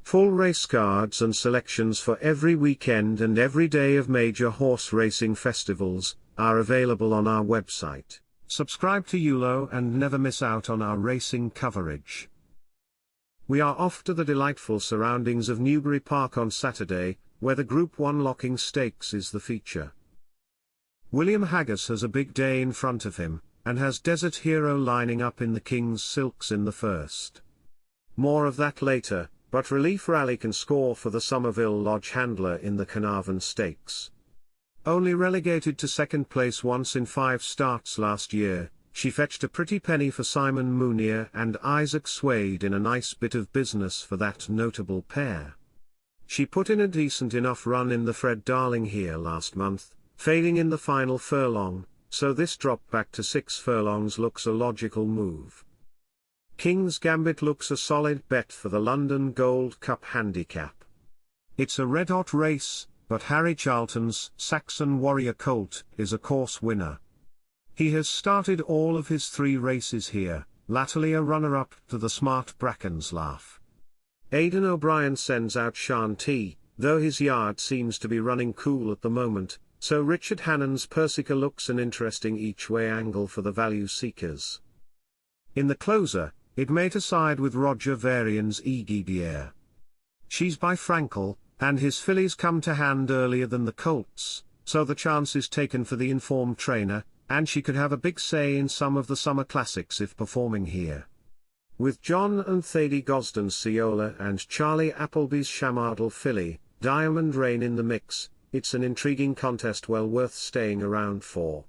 Full race cards and selections for every weekend and every day of major horse racing festivals are available on our website. Subscribe to ULO and never miss out on our racing coverage. We are off to the delightful surroundings of Newbury Park on Saturday, where the Group 1 Locking Stakes is the feature. William Haggas has a big day in front of him, and has Desert Hero lining up in the King's Silks in the first. More of that later, but Relief Rally can score for the Somerville Lodge Handler in the Carnarvon Stakes. Only relegated to second place once in 5 starts last year, she fetched a pretty penny for Simon Mounier and Isaac Swade in a nice bit of business for that notable pair. She put in a decent enough run in the Fred Darling here last month, failing in the final furlong, so this drop back to 6 furlongs looks a logical move. King's Gambit looks a solid bet for the London Gold Cup handicap. It's a red-hot race, but Harry Charlton's Saxon Warrior Colt is a course winner. He has started all of his 3 races here, latterly a runner-up to the Smart Bracken's Laugh. Aidan O'Brien sends out Shanti, though his yard seems to be running cool at the moment, so Richard Hannon's Persica looks an interesting each-way angle for the value seekers. In the closer, it may side with Roger Varian's Egibier. She's by Frankel, and his fillies come to hand earlier than the colts, so the chance is taken for the informed trainer, and she could have a big say in some of the summer classics if performing here. With John and Thady Gosden's Ciola and Charlie Appleby's Shamadal filly, Diamond Rain in the mix, it's an intriguing contest well worth staying around for.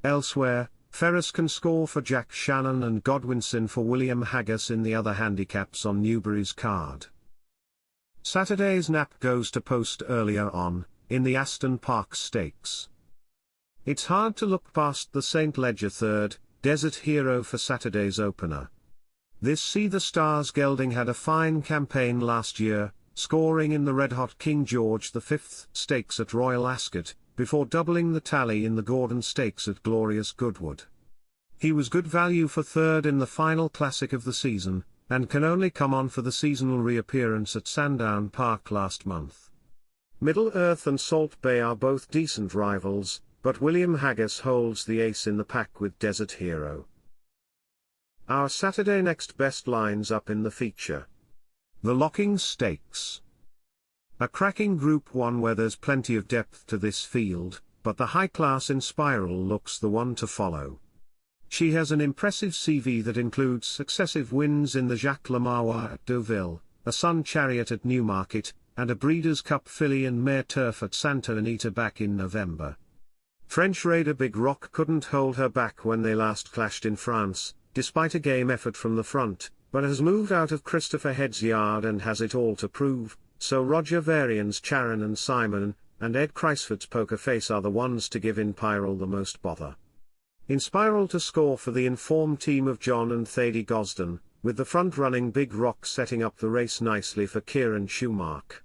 Elsewhere, Ferris can score for Jack Shannon and Godwinson for William Haggas in the other handicaps on Newbury's card. Saturday's nap goes to post earlier on, in the Aston Park Stakes. It's hard to look past the St. Ledger Third, Desert Hero for Saturday's opener. This See the Stars gelding had a fine campaign last year, scoring in the red-hot King George V Stakes at Royal Ascot, before doubling the tally in the Gordon Stakes at Glorious Goodwood. He was good value for third in the final classic of the season, and can only come on for the seasonal reappearance at Sandown Park last month. Middle-earth and Salt Bay are both decent rivals, but William Haggas holds the ace in the pack with Desert Hero. Our Saturday next best lines up in the feature. The Locking Stakes. A cracking Group 1 where there's plenty of depth to this field, but the high-class Inspiral looks the one to follow. She has an impressive CV that includes successive wins in the Jacques Lemarois at Deauville, a Sun Chariot at Newmarket, and a Breeders' Cup filly and mare turf at Santa Anita back in November. French raider Big Rock couldn't hold her back when they last clashed in France, despite a game effort from the front, but has moved out of Christopher Head's yard and has it all to prove. So Roger Varian's Charon and Simon, and Ed Crisford's Poker Face are the ones to give Inspiral the most bother. Inspiral to score for the informed team of John and Thady Gosden, with the front-running Big Rock setting up the race nicely for Kieran Schumacher.